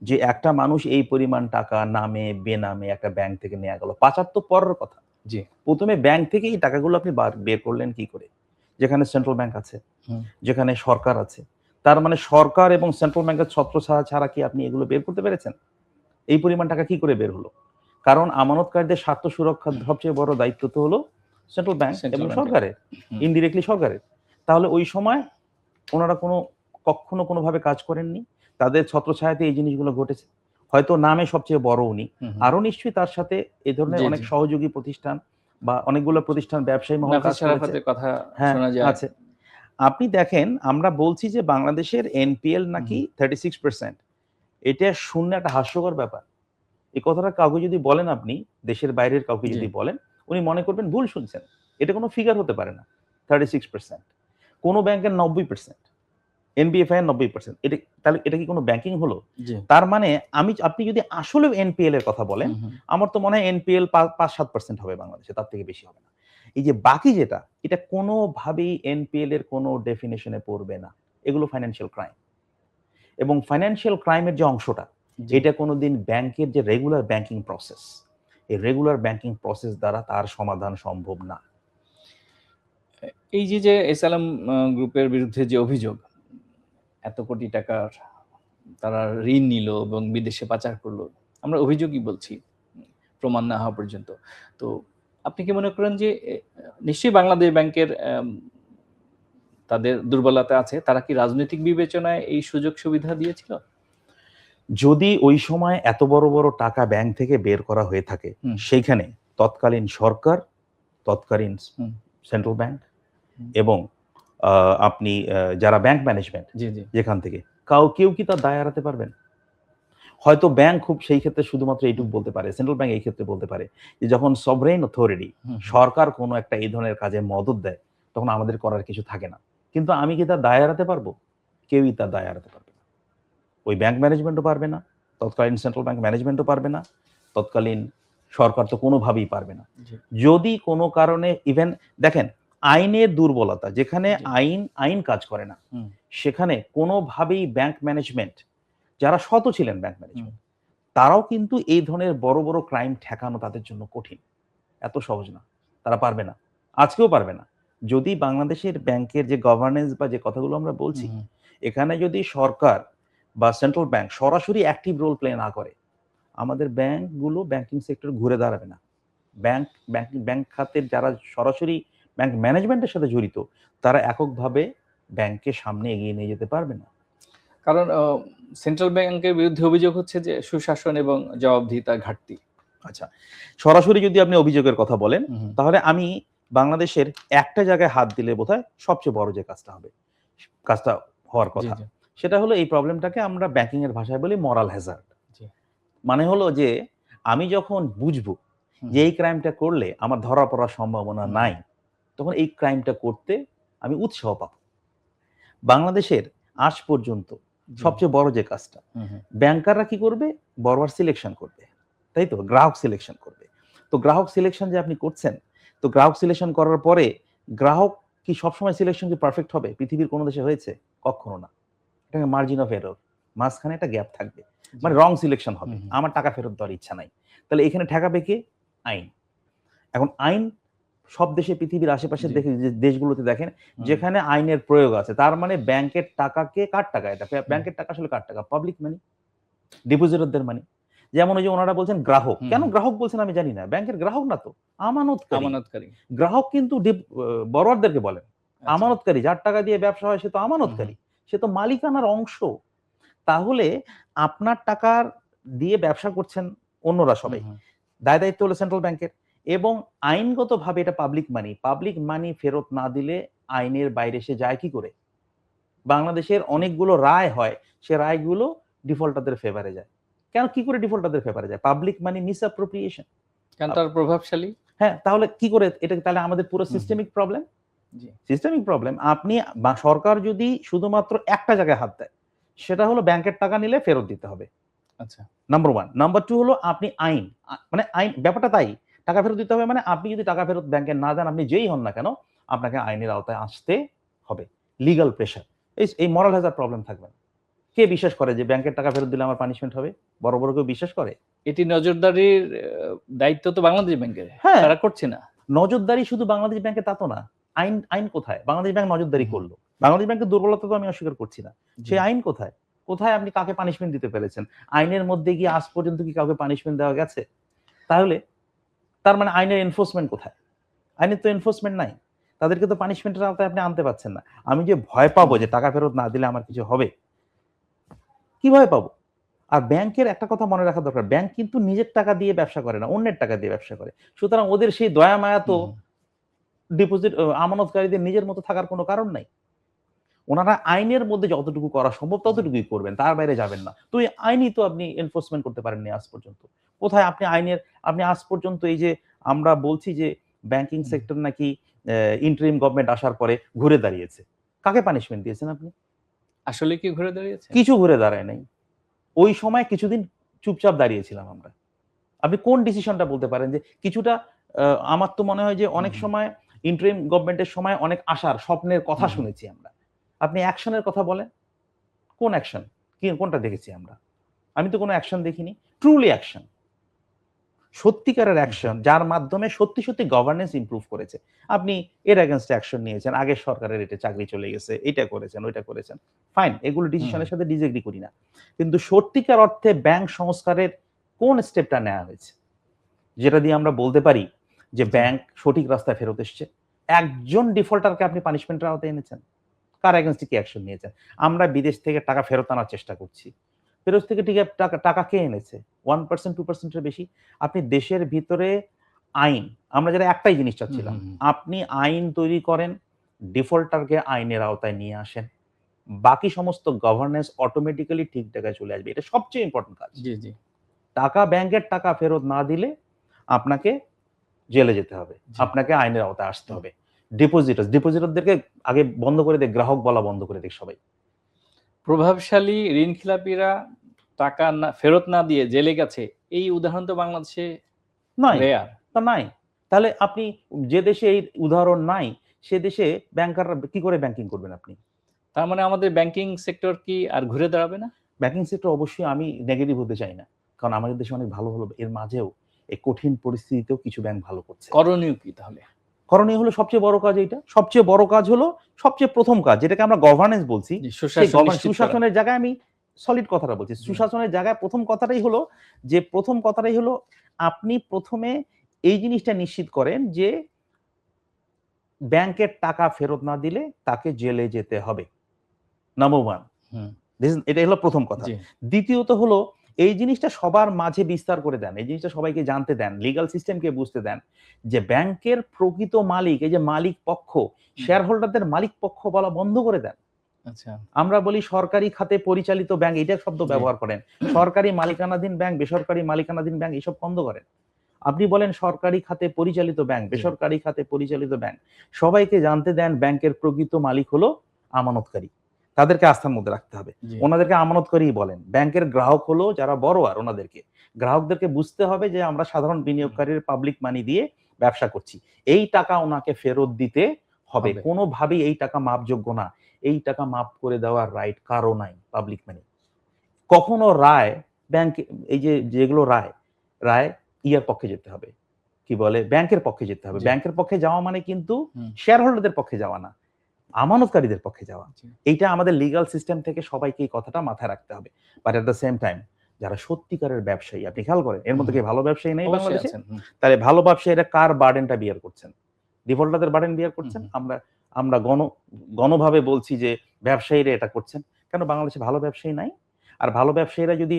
যে একটা মানুষ এই পরিমাণ টাকা নামে বেনামে একটা ব্যাংক থেকে নেওয়া গেল? পাচার তো পরের কথা, জি প্রথমে ব্যাংক থেকে এই টাকাগুলো আপনি বের করলেন কি করে, যেখানে সেন্ট্রাল ব্যাংক আছে, যেখানে সরকার আছে? তার মানে সরকার এবং সেন্ট্রাল ব্যাংকের ছত্রছায়া ছাড়া কি আপনি এগুলো বের করতে পেরেছেন? এই পরিমাণ টাকা কি করে বের হলো? কারণ আমানতকারীদের স্বার্থ সুরক্ষার সবচেয়ে বড় দায়িত্ব তো হলো সেন্ট্রাল ব্যাংক এবং সরকারের, ইনডিরেক্টলি সরকারের। তাহলে ওই সময় ওনারা কখনো কোনোভাবে কাজ করেননি, তাদের ছত্রছায়াতে এই জিনিসগুলো ঘটেছে। হয়তো নামে সবচেয়ে বড় উনি, আরো নিশ্চয়ই তার সাথে এই ধরনের অনেক সহযোগী প্রতিষ্ঠান বা অনেকগুলো প্রতিষ্ঠান ব্যবসায়ী মহল কাজ করেছে। হ্যাঁ আছে। আপনি দেখেন, আমরা বলছি যে বাংলাদেশের এনপিএল নাকি 36%, এটা শুনলে একটা হাস্যকর ব্যাপার। এই কথাটা কাউকে যদি বলেন, আপনি দেশের বাইরের কাউকে যদি বলেন, উনি মনে করবেন ভুল শুনছেন, এটা কোনো ফিগার হতে পারে না 36%। কোনো ব্যাংকের 90%, এনবিএফআই এর 90%, তাহলে এটা কি কোনো ব্যাংকিং হলো? তার মানে আপনি যদি আসলে এনপিএল এর কথা বলেন, আমার তো মনে হয় এনপিএল 5-7% হবে বাংলাদেশে, তার থেকে বেশি হবে না। এই যে বাকি যেটা, এটা কোনোভাবেই এনপিএল এর কোনো ডেফিনেশনে পড়বে না। এগুলো ফাইন্যান্সিয়াল ক্রাইম, এবং ফাইন্যান্সিয়াল ক্রাইমের যে অংশটা, এটা কোনোদিন ব্যাংকের যে রেগুলার ব্যাংকিং প্রসেস, এই রেগুলার ব্যাংকিং প্রসেস দ্বারা তার সমাধান সম্ভব না। এই যে এসএলএম গ্রুপের বিরুদ্ধে যে অভিযোগ, এত কোটি টাকার তারা ঋণ নিল এবং বিদেশে পাচার করলো, আমরা অভিযোগই বলছি প্রমাণ না হওয়া পর্যন্ত। তো আপনি কি মনে করেন যে নিশ্চয়ই বাংলাদেশ ব্যাংকের তাদের দুর্বলতা আছে, তারা কি রাজনৈতিক বিবেচনায় এই সুযোগ সুবিধা দিয়েছিল? যদি ওই সময় এত বড় বড় টাকা ব্যাংক থেকে বের করা হয়ে থাকে, সেইখানে তৎকালীন সরকার, তৎকালীন সেন্ট্রাল ব্যাংক এবং আপনি যারা ব্যাংক ম্যানেজমেন্ট যেখান থেকে কেউ কি তার দায় এড়াতে পারবেন? হয়তো ব্যাংক খুব সেই ক্ষেত্রে শুধুমাত্র এইটুকু বলতে পারে, সেন্ট্রাল ব্যাংক এই ক্ষেত্রে বলতে পারে যে যখন সভরেন অথরিটি, সরকার কোনো একটা এই ধরনের কাজে মদত দেয়, তখন আমাদের করার কিছু থাকে না। কিন্তু আমি কি তার দায় এড়াতে পারবো? কেউই তার দায় এড়াতে পারবে না। ওই ব্যাংক ম্যানেজমেন্টও পারবে না, তৎকালীন সেন্ট্রাল ব্যাংক ম্যানেজমেন্টও পারবে না, তৎকালীন সরকার তো কোনোভাবেই পারবে না। যদি কোনো কারণে ইভেন দেখেন আইনের দুর্বলতা, যেখানে আইন কাজ করে না, সেখানে কোনোভাবেই ব্যাংক ম্যানেজমেন্ট, যারা শত ছিলেন ব্যাংক ম্যানেজমেন্ট, তারাও কিন্তু এই ধরনের বড় বড় ক্রাইম ঠেকানো তাদের জন্য কঠিন, এত সহজ না, তারা পারবে না, আজকেও পারবে না। যদি বাংলাদেশের ব্যাংকের যে গভর্নেন্স বা যে কথাগুলো আমরা বলছি, এখানে যদি সরকার বা সেন্ট্রাল ব্যাংক সরাসরি অ্যাক্টিভ রোল প্লে না করে, আমাদের ব্যাংকগুলো ব্যাংকিং সেক্টর ঘুরে দাঁড়াবে না। ব্যাংক খাতের যারা সরাসরি ব্যাংক ম্যানেজমেন্টের সাথে জড়িত, তারা এককভাবে ব্যাংকের সামনে এগিয়ে নিয়ে যেতে পারবে না। কারণ সেন্ট্রাল ব্যাংকের বিরুদ্ধে অভিযোগ হচ্ছে যে সুশাসন এবং জবাবদিহিতার ঘাটতি। আচ্ছা, সরাসরি যদি আপনি অভিযোগের কথা বলেন, তাহলে আমি বাংলাদেশের একটা জায়গায় হাত দিলে বোধহয় সবচেয়ে বড় যে কাজটা হওয়ার কথা, সেটা হলো এই প্রবলেমটাকে আমরা ব্যাংকিং এর ভাষায় বলি মরাল হ্যাজার্ড। মানে হলো যে আমি যখন বুঝবো যে এই ক্রাইমটা করলে আমার ধরা পড়ার সম্ভাবনা নাই, তখন এই ক্রাইমটা করতে আমি উৎসাহ পাবো। বাংলাদেশের আজ পর্যন্ত সবচেয়ে বড় যে কাজটা, ব্যাংকাররা কি করবে? বরোয়ার সিলেকশন করবে, তাই তো, গ্রাহক সিলেকশন করবে। তো গ্রাহক সিলেকশন যে আপনি করছেন, তো গ্রাহক সিলেকশন করার পরে গ্রাহক কি সবসময় সিলেকশন কি পারফেক্ট হবে? পৃথিবীর কোনো দেশে হয়েছে? কখনো না। এটাকে মার্জিন অফ এরর, মাঝখানে একটা গ্যাপ থাকবে, মানে রং সিলেকশন হবে। আমার টাকা ফেরত দেওয়ার ইচ্ছা নাই। তাহলে এখানে ঠেকাবে কে? আইন। এখন আইন সব দেশে, পৃথিবীর আশেপাশের দেশগুলোতে দেখেন যেখানে আইনের প্রয়োগ আছে, তার মানে ব্যাংকের টাকাকে, কার টাকা এটা? ব্যাংকের টাকা আসলে কার টাকা? পাবলিক মানি, ডিপোজিটরদের মানি। যেমন ওই যে ওনারা বলছেন গ্রাহক, কেন গ্রাহক বলছেন আমি জানি না, ব্যাংকের গ্রাহক না তো, আমানতকারী। গ্রাহক কিন্তু বড়োয়ারদেরকে বলেন, আমানতকারী, যার টাকা দিয়ে ব্যবসা হয় সে তো আমানতকারী, সে তো মালিকানার অংশ। তাহলে আপনার টাকার দিয়ে ব্যবসা করছেন অন্যরা সবাই, দায় দায়িত্ব হলো সেন্ট্রাল ব্যাংকের, এবং আইনগতভাবে এটা পাবলিক মানি। পাবলিক মানি ফেরত না দিলে আইনের বাইরে সে যায় কি করে? বাংলাদেশের অনেকগুলো রায় হয়, সে রায়গুলো ডিফল্টারদের ফেভারে যায়। কেন, কি করে ডিফল্টারদের ফেভারে যায়? পাবলিক মানি মিসঅ্যাপ্রোপ্রিয়েশন, কারণ তার প্রভাবশালী। হ্যাঁ, তাহলে কি করে এটা? তাহলে আমাদের পুরো সিস্টেমিক প্রবলেম। Systemic problem. আপনি সরকার যদি শুধুমাত্র একটা জায়গায় হাত দেয়, সেটা হলো ব্যাংকের টাকা নিলে ফেরত দিতে হবে। আচ্ছা, নাম্বার 1। নাম্বার 2 হলো আপনি আইন, মানে আইন ব্যাপারটা তাই, টাকা ফেরত দিতে হবে, মানে আপনি যদি টাকা ফেরত ব্যাংকে না দেন, আপনি যেই হন না কেন, আপনাকে আইনের আওতায় আসতে হবে। লিগ্যাল প্রেশার, এই মরাল হ্যাজার্ড প্রবলেম থাকবে। কে বিশ্বাস করে যে ব্যাংকের টাকা ফেরত দিলে আমার পানিশমেন্ট হবে? বড় বড় কেউ বিশ্বাস করে? এটি নজরদারির দায়িত্ব তো বাংলাদেশ ব্যাংকের, হ্যাঁ, তারা করছে না। নজরদারি শুধু বাংলাদেশ ব্যাংকে তা তো না। আইন কোথায়? বাংলাদেশ ব্যাংক নজরদারি করলো, বাংলাদেশ ব্যাংকের দুর্বলতা তো আমি অস্বীকার করছি না, সেই আইন কোথায়? কোথায় আপনি কাকে পানিশমেন্ট দিতে পেরেছেন? আইনের মধ্যে গিয়ে আজ পর্যন্ত কি কাউকে পানিশমেন্ট দেওয়া গেছে? তাহলে তার মানে আইনের এনফোর্সমেন্ট কোথায়? আইনের তো এনফোর্সমেন্ট নাই, তাদেরকে তো পানিশমেন্টের আওতায় আপনি আনতে পারছেন না। আমি যে ভয় পাবো যে টাকা ফেরত না দিলে আমার কিছু হবে, কিভাবে পাবো? আর ব্যাংকের একটা কথা মনে রাখা দরকার, ব্যাংক কিন্তু নিজের টাকা দিয়ে ব্যবসা করে না, অন্যের টাকা দিয়ে ব্যবসা করে। সুতরাং ওদের সেই দয়া মায়া তো ডিপোজিট আমানতকারীদের নিজের মতো থাকার কোনো কারণ নাই। ওনারা আইনের মধ্যে যতটুকু করা সম্ভব ততটুকুই করবেন, তার বাইরে যাবেন না। তো এই আইনই তো আপনি এনফোর্সমেন্ট করতে পারেননি আজ পর্যন্ত। কোথায় আপনি আপনি আজ পর্যন্ত এই যে আমরা বলছি যে ব্যাংকিং সেক্টর নাকি ইন্টারিম গভর্নমেন্ট আসার পরে ঘুরে দাঁড়িয়েছে, কাকে পানিশমেন্ট দিয়েছেন আপনি? আসলে কি ঘুরে দাঁড়িয়েছে? কিছু ঘুরে দাঁড়ায় নাই। ওই সময় কিছুদিন চুপচাপ দাঁড়িয়েছিলাম আমরা। আপনি কোন ডিসিশনটা বলতে পারেন যে কিছুটা? আমার তো মনে হয় যে অনেক সময় ইন্টারিম গভর্নমেন্টের সময় অনেক আশার স্বপ্নের কথা শুনেছি আমরা। আপনি অ্যাকশনের কথা বলেন, কোন অ্যাকশন? কোনটা দেখেছি আমরা? আমি তো কোনো অ্যাকশন দেখিনি। ট্রুলি অ্যাকশন, সত্যিকারের অ্যাকশন, যার মাধ্যমে সত্যি সত্যি গভর্নেন্স ইমপ্রুভ করেছে। আপনি এর এগেইনস্ট অ্যাকশন নিয়েছেন, আগের সরকারের এটা চাকরি চলে গেছে, এটা করেছেন, ওইটা করেছেন, ফাইন, এগুলো ডিসিশনের সাথে ডিসএগ্রি করি না। কিন্তু সত্যিকার অর্থে ব্যাংক সংস্কারের কোন স্টেপটা নেওয়া হয়েছে যেটা দিয়ে আমরা বলতে পারি যে ব্যাংক সঠিক রাস্তায় ফেরত এসছে? একজন ডিফল্টারকে আপনি পানিশমেন্টের আওতায় এনেছেন? কার এগেইনস্টে কি অ্যাকশন নিয়েছেন? আমরা বিদেশ থেকে টাকা ফেরত আনার চেষ্টা করছি, ফেরত থেকে ঠিক টাকা কে এনেছে? 1% 2% এর বেশি? আপনি দেশের ভিতরে আইন, আমরা যারা একটাই জিনিস চাচ্ছিলাম, আপনি আইন তৈরি করেন, ডিফল্টারকে আইনের আওতায় নিয়ে আসেন, বাকি সমস্ত গভর্নেন্স অটোমেটিক্যালি ঠিক জায়গায় চলে আসবে। এটা সবচেয়ে ইম্পর্টেন্ট কাজ। জি জি। টাকা, ব্যাংকের টাকা ফেরত না দিলে আপনাকে জেলে যেতে হবে, আপনাকে আইনের আওতায় আসতে হবে। ডিপোজিটরদেরকে আগে বন্ধ করে দেয়, গ্রাহক বলা বন্ধ করে দেয় সবাই। প্রভাবশালী ঋণখেলাপিরা টাকা না ফেরত না দিয়ে জেলে গেছে, এই উদাহরণ তো বাংলাদেশে নাই, রেয়ার। তা নাই। তাহলে আপনি যে দেশে এই উদাহরণ নাই, সে দেশে ব্যাংকাররা কি করে ব্যাংকিং করবেন আপনি? তার মানে আমাদের ব্যাংকিং সেক্টর কি আর ঘুরে দাঁড়াবে না? ব্যাংকিং সেক্টর অবশ্যই, আমি নেগেটিভ হতে চাই না, কারণ আমাদের দেশে অনেক ভালো হলো, এর মাঝেও এই কঠিন পরিস্থিতিতেও কিছু ব্যাংক ভালো করছে। করণীয় কি তাহলে? করণীয় হলো সবচেয়ে বড় কাজ এইটা। সবচেয়ে বড় কাজ হলো, সবচেয়ে প্রথম কাজ যেটাকে আমরা গভর্নেন্স বলছি, সুশাসনের জায়গায় আমি সলিড কথাটা বলছি। সুশাসনের জায়গায় প্রথম কথাটাই হলো আপনি প্রথমে এই জিনিসটা নিশ্চিত করেন যে ব্যাংকের টাকা ফেরত না দিলে তাকে জেলে যেতে হবে। নাম্বার 1, এটা হলো প্রথম কথা। দ্বিতীয়ত হলো এই জিনিসটা সবার মাঝে বিস্তার করে দেন, এই জিনিসটা সবাইকে জানতে দেন, লিগ্যাল সিস্টেমকে বুঝতে দেন যে ব্যাংকের প্রকৃত মালিক, এই যে মালিক পক্ষ, শেয়ার হোল্ডারদের মালিক পক্ষ বলা বন্ধ করে দেন। আচ্ছা, আমরা বলি সরকারি খাতে পরিচালিত ব্যাংক, এটা শব্দ ব্যবহার করেন। সরকারি মালিকানাধীন ব্যাংক, বেসরকারি মালিকানাধীন ব্যাংক, এসব বন্ধ করেন। আপনি বলেন সরকারি খাতে পরিচালিত ব্যাংক, বেসরকারি খাতে পরিচালিত ব্যাংক। সবাইকে জানতে দেন ব্যাংকের প্রকৃত মালিক হলো আমানতকারী, তাদেরকে আস্থার মধ্যে রাখতে হবে, ওনাদেরকে আমানতকারী বলেন। ব্যাংকের গ্রাহক হলো যারা বড়োয়ার, ওনাদেরকে, গ্রাহকদেরকে বুঝতে হবে যে আমরা সাধারণ বিনিয়োগকারীর পাবলিক মানি দিয়ে ব্যবসা করছি, এই টাকা ওনাকে ফেরত দিতে হবে, কোনোভাবেই এই টাকা মাপযোগ্য না, এই টাকা মাপ করে দেওয়ার রাইট কারো নাই পাবলিক মানি। কখনো রায় ব্যাংক, এই যে যেগুলো রায় ইয়ার পক্ষে যেতে হবে, কি বলে, ব্যাংকের পক্ষে যেতে হবে। ব্যাংকের পক্ষে যাওয়া মানে কিন্তু শেয়ার হোল্ডারদের পক্ষে যাওয়া না, আমানতকারীদের পক্ষে যাওয়া। এইটা আমাদের লিগ্যাল সিস্টেম থেকে সবাইকে এই কথাটা মাথায় রাখতে হবে। But at the same time যারা সত্যিকারের ব্যবসায়ী, আপনি খেয়াল করেন এর মধ্যে কি ভালো ব্যবসায়ী নেই বাংলাদেশে? তাহলে ভালো ব্যবসায়ীরা কার বার্ডেনটা বিয়ার করছেন? ডিফল্টারদের বার্ডেন বিয়ার করছেন। আমরা গণভাবে বলছি যে ব্যবসায়ীরা এটা করছেন। কেন বাংলাদেশে ভালো ব্যবসায়ী নাই? আর ভালো ব্যবসায়ীরা যদি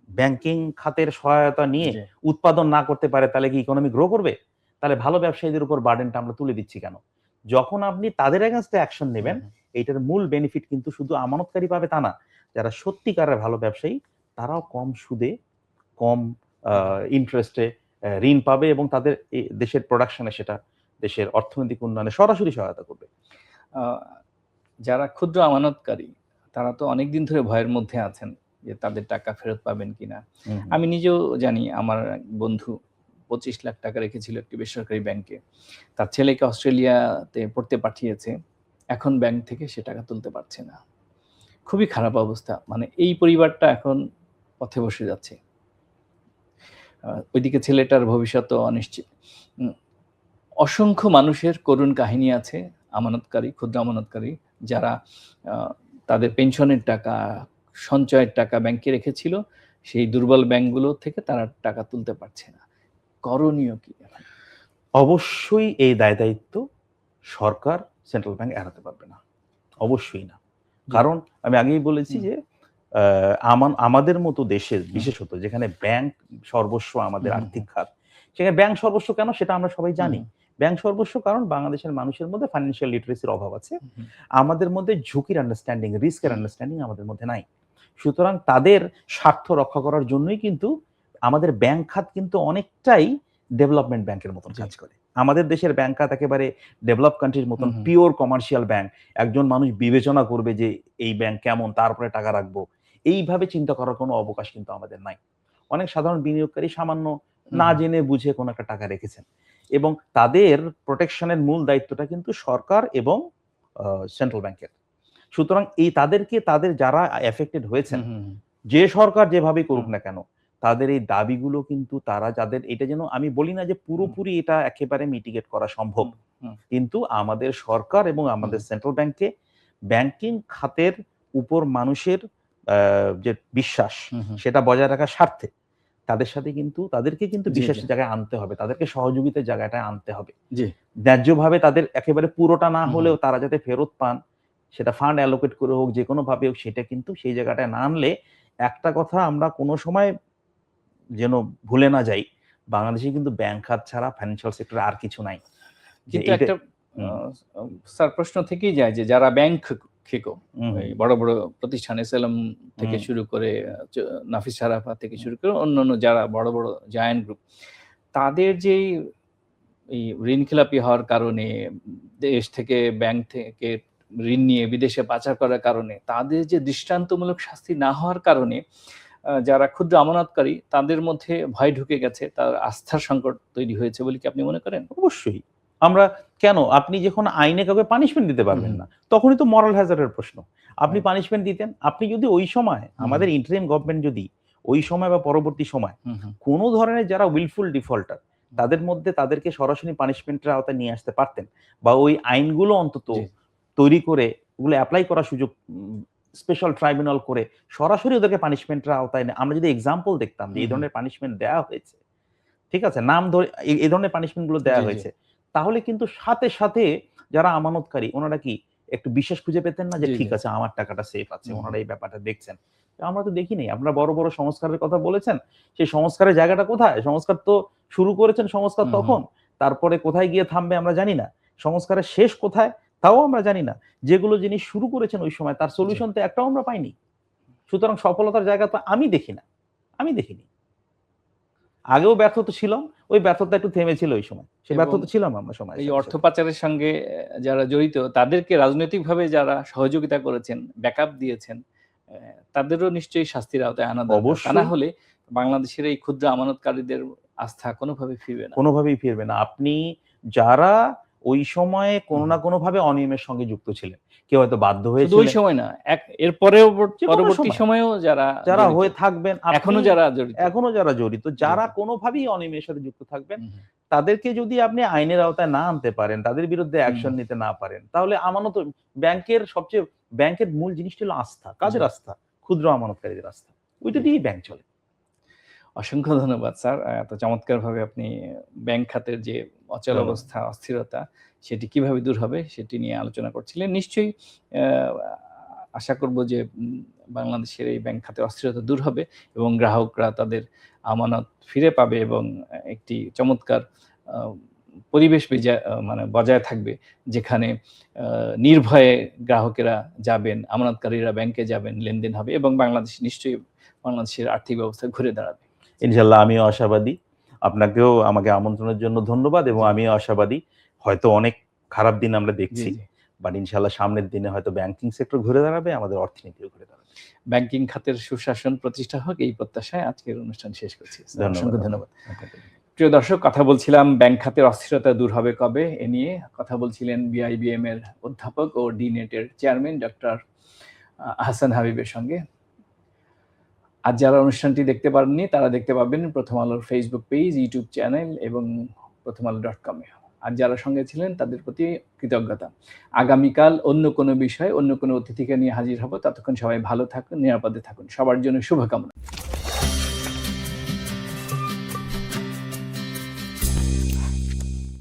ব্যাংকিং খাতের সহায়তা নিয়ে উৎপাদন না করতে পারে তাহলে কি ইকোনমি গ্রো করবে? তাহলে ভালো ব্যবসায়ীদের উপর বার্ডেনটা আমরা তুলে দিচ্ছি কেন? যখন আপনি তাদের এগেইনস্টে অ্যাকশন নেবেন, এইটার মূল বেনিফিট কিন্তু শুধু আমানতকারী পাবে তা না, যারা সত্যিকারের ভালো ব্যবসায়ী তারাও কম সুদে, কম ইন্টারেস্টে ঋণ পাবে এবং তাদের দেশের প্রোডাকশনে সেটা দেশের অর্থনৈতিক উন্নয়নে সরাসরি সহায়তা করবে। যারা ক্ষুদ্র আমানতকারী তারা তো অনেকদিন ধরে ভয়ের মধ্যে আছেন যে তাদের টাকা ফেরত পাবেন কিনা। আমি নিজেও জানি, আমার বন্ধু 25 লাখ টাকা রেখেছিল একটি বেসরকারি ব্যাংকে, তার ছেলেকে অস্ট্রেলিয়াতে পড়তে পাঠিয়েছে, এখন ব্যাংক থেকে সে টাকা তুলতে পারছে না। খুবই খারাপ অবস্থা, মানে এই পরিবারটা এখন পথে বসে যাচ্ছে। ওইদিকে ছেলেটার ভবিষ্যৎ অনিশ্চিত। অসংখ্য মানুষের করুণ কাহিনী আছে, আমানতকারী, ক্ষুদ্র আমানতকারী, যারা তাদের পেনশনের টাকা, সঞ্চয়ের টাকা ব্যাংকে রেখেছিল, সেই দুর্বল ব্যাংকগুলো থেকে তারা টাকা তুলতে পারছে না। করণীয় কি? অবশ্যই এই দায় দায়িত্ব সরকার, সেন্ট্রাল ব্যাংক এড়াতে পারবে না, অবশ্যই না। কারণ আমি আগেই বলেছি যে আমাদের মতো দেশে, বিশেষত যেখানে ব্যাংক সর্বস্ব, আমাদের আর্থিক খাত, সেখানে ব্যাংক সর্বস্ব কেন সেটা আমরা সবাই জানি। ব্যাংক সর্বস্ব কারণ বাংলাদেশের মানুষের মধ্যে ফাইন্যান্সিয়াল লিটারেসির অভাব আছে, আমাদের মধ্যে ঝুঁকির আন্ডারস্ট্যান্ডিং, রিস্কের আন্ডারস্ট্যান্ডিং আমাদের মধ্যে নাই। সুতরাং তাদের স্বার্থ রক্ষা করার জন্যই কিন্তু আমাদের ব্যাংক খাত কিন্তু অনেকটাই ডেভেলপমেন্ট ব্যাংকের মতন কাজ করে। আমাদের দেশের ব্যাংক খাত একেবারে ডেভেলপ কান্ট্রির মতন পিওর কমার্শিয়াল ব্যাংক। একজন মানুষ বিবেচনা করবে যে এই ব্যাংক কেমন, তারপরে টাকা রাখবো, এইভাবে চিন্তা করার কোনো অবকাশ কিন্তু আমাদের নাই। অনেক সাধারণ বিনিয়োগকারী সামান্য না জেনে বুঝে কোনো একটা টাকা রেখেছেন, এবং তাদের প্রোটেকশনের মূল দায়িত্বটা কিন্তু সরকার এবং সেন্ট্রাল ব্যাংকের। সুতরাং এই তাদের যারা এফেক্টেড হয়েছেন, যে সরকার যেভাবে করুক না কেন, তাদের এই দাবিগুলো কিন্তু তারা যাদের, এটা যেন আমি বলি না যে পুরোপুরি এটা একেবারে মিটিগেট করা সম্ভব, কিন্তু আমাদের সরকার এবং আমাদের সেন্ট্রাল ব্যাংকে ব্যাংকিং খাতের উপর মানুষের যে বিশ্বাস সেটা বজায় রাখার স্বার্থে তাদের সাথে কিন্তু তাদেরকে কিন্তু বিশেষ জায়গায় আনতে হবে, তাদেরকে সহযোগিতার জায়গাটায় আনতে হবে। ন্যায্যভাবে তাদের একেবারে পুরোটা না হলেও তারা যাতে ফেরত পান, সেটা ফান্ড অ্যালোকেট করে হোক, যে কোনো ভাবে হোক, সেটা কিন্তু সেই জায়গাটায় না আনলে, একটা কথা আমরা কোনো সময় যেন ভুলে না যাই, বাংলাদেশে কিন্তু ব্যাংক খাত ছাড়া ফাইন্যান্সিয়াল সেক্টরে আর কিছু নাই। কিন্তু একটা স্যার প্রশ্ন থেকেই যায় যে যারা ব্যাংক খেকো, বড় বড় প্রতিষ্ঠান, এসএলএম থেকে শুরু করে নাফিস সারাফা থেকে শুরু করে অন্যান্য যারা বড় বড় জায়ান্ট গ্রুপ, তাদের যেই এই ঋণ খেলাপি হওয়ার কারণে, দেশ থেকে ব্যাংক থেকে ঋণ নিয়ে বিদেশে পাচার করার কারণে, তাদের যে দৃষ্টান্তমূলক শাস্তি না হওয়ার কারণে যারা ক্ষুদ্র আমানতকারী তাদের মধ্যে ভয় ঢুকে গেছে, তার আস্থার সংকট তৈরি হয়েছে বলে কি আপনি মনে করেন? অবশ্যই। আমরা কেন, আপনি যখন আইনে কাউকে পানিশমেন্ট দিতে পারবেন না, তখনই তো মরাল হ্যাজার্ডের প্রশ্ন। আপনি পানিশমেন্ট দিতেন, আপনি যদি ওই সময়, আমাদের ইন্টারিম গভর্নমেন্ট যদি ওই সময় বা পরবর্তী সময় কোনো ধরনের যারা উইলফুল ডিফল্টার, তাদের মধ্যে তাদেরকে সরাসরি পানিশমেন্টের আওতায় নিয়ে আসতে পারতেন, বা ওই আইনগুলো অন্তত তৈরি করে ওগুলো অ্যাপ্লাই করার সুযোগ, স্পেশাল ট্রাইব্যুনাল করে সরাসরি ওদেরকে পানিশমেন্টের আওতায়, আমরা যদি এক্সাম্পল দেখতাম যে এই ধরনের পানিশমেন্ট দেওয়া হয়েছে, ঠিক আছে, নাম ধরে এই ধরনের পানিশমেন্ট গুলো দেওয়া হয়েছে, তাহলে কিন্তু সাথে সাথে যারা আমানতকারী ওনারা কি একটু বিশ্বাস খুঁজে পেতেন না যে ঠিক আছে আমার টাকাটা সেফ আছে, ওনারা এই ব্যাপারটা দেখছেন। আমরা তো দেখি নাই। আপনারা বড় বড় সংস্কারের কথা বলেছেন, সেই সংস্কারের জায়গাটা কোথায়? সংস্কার তো শুরু করেছেন সংস্কার তখন, তারপরে কোথায় গিয়ে থামবে আমরা জানি না, সংস্কারের শেষ কোথায় তাও আমরা জানি না। যেগুলো জিনিস শুরু করেছেন ওই সময় তার সলিউশন তো একটাও আমরা পাইনি। সুতরাং সফলতার জায়গা তো আমি দেখিনি। আগেও ব্যর্থতা ছিলাম, ওই ব্যর্থতা একটু থেমেছিল ওই সময়, সেই ব্যর্থতা ছিলাম আমরা সময়। এই অর্থ পাচারের সঙ্গে যারা জড়িত তাদেরকে রাজনৈতিকভাবে যারা সহযোগিতা করেছেন, ব্যাকআপ দিয়েছেন, তাদেরও নিশ্চয়ই শাস্তির আওতায় আনা দরকার। তা না হলে বাংলাদেশের এই ক্ষুদ্র আমানতকারীদের আস্থা কোনোভাবেই ফিরবে না। আপনি যারা ওই সময়ে কোনো না কোনো ভাবে অনিয়মের সঙ্গে যুক্ত ছিলেন। কেউ হয়তো বাধ্য শুধু ওই হয়েছিলেন, সময় না, এরপরেও যে কোনো পরবর্তী সময় সময়েও যারা যারা জড়িত, হয়ে থাকবেন, এখনো আপনি যারা জড়িত। এখনো যারা জড়িত, যারা জড়িত। কোনোভাবেই অনিয়মের সাথে যুক্ত থাকবেন, হুম, হুম, তাদেরকে যদি আপনি আইনের আওতায় না আনতে পারেন, তাদের বিরুদ্ধে অ্যাকশন হুম। নিতে না পারেন, তাহলে আমানত ব্যাংকের মূল জিনিসটা হলো আস্থা। কাদের জি। আস্থা? ক্ষুদ্র আমানতকারীদের আস্থা। ওইটা দিয়েই ব্যাংক চলে। অসংখ্য ধন্যবাদ স্যার। এত চমৎকারভাবে আপনি ব্যাংক খাতের যে অচল ধন্যবাদ। অবস্থা, অস্থিরতা সেটি কিভাবে দূর হবে সেটি নিয়ে আলোচনা করছিলেন। নিশ্চয়ই অ্যা আশা করব যে বাংলাদেশের এই ব্যাংক খাতের অস্থিরতা দূর হবে এবং গ্রাহকরা তাদের আমানত ফিরে পাবে এবং একটি চমৎকার আ পরিবেশ মানে বজায় থাকবে, যেখানে নির্ভয়ে গ্রাহকেরা যাবেন, আমানতকারীরা ব্যাংকে যাবেন, লেনদেন হবে এবং নিশ্চয়ই বাংলাদেশের আর্থিক ব্যবস্থা ঘুরে দাঁড়াবে। ইনশাআল্লাহ আমিও আশাবাদী। আপনাকেও আমাকে আমন্ত্রণের জন্য ধন্যবাদ এবং জি। আমিও আশাবাদী। হয়তো অনেক খারাপ দিন আমরা জি, দেখছি। জি। বাট ইনশাআল্লাহ সামনের দিনে হয়তো ব্যাংকিং সেক্টর ঘুরে দাঁড়াবে, আমাদের অর্থনীতিও ঘুরে দাঁড়াবে। ব্যাংকিং খাতের সুশাসন প্রতিষ্ঠা হোক, এই প্রত্যাশায় আজকের অনুষ্ঠান শেষ করছি। অসংখ্য ধন্যবাদ। আপনাকে। প্রিয় দর্শক, কথা বলছিলাম ব্যাংক খাতের অস্থিরতা দূর হবে কবে এ নিয়ে। কথা বলছিলেন বিআইবিএম এর অধ্যাপক ও ডিনেট এর চেয়ারম্যান ডক্টর আহসান হাবিবের সঙ্গে। আজ যারা অনুষ্ঠানটি দেখতে পারেননি তারা দেখতে পাবেন প্রথম আলোর ফেসবুক পেজ, ইউটিউব চ্যানেল এবং prothomalo.com এ। আর যারা সঙ্গে ছিলেন তাদের প্রতি কৃতজ্ঞতা। আগামীকাল অন্য কোনো বিষয়, অন্য কোনো অতিথিকে নিয়ে হাজির হব। ততক্ষণ সবাই ভালো থাকুন, নিরাপদে থাকুন। সবার জন্য শুভকামনা।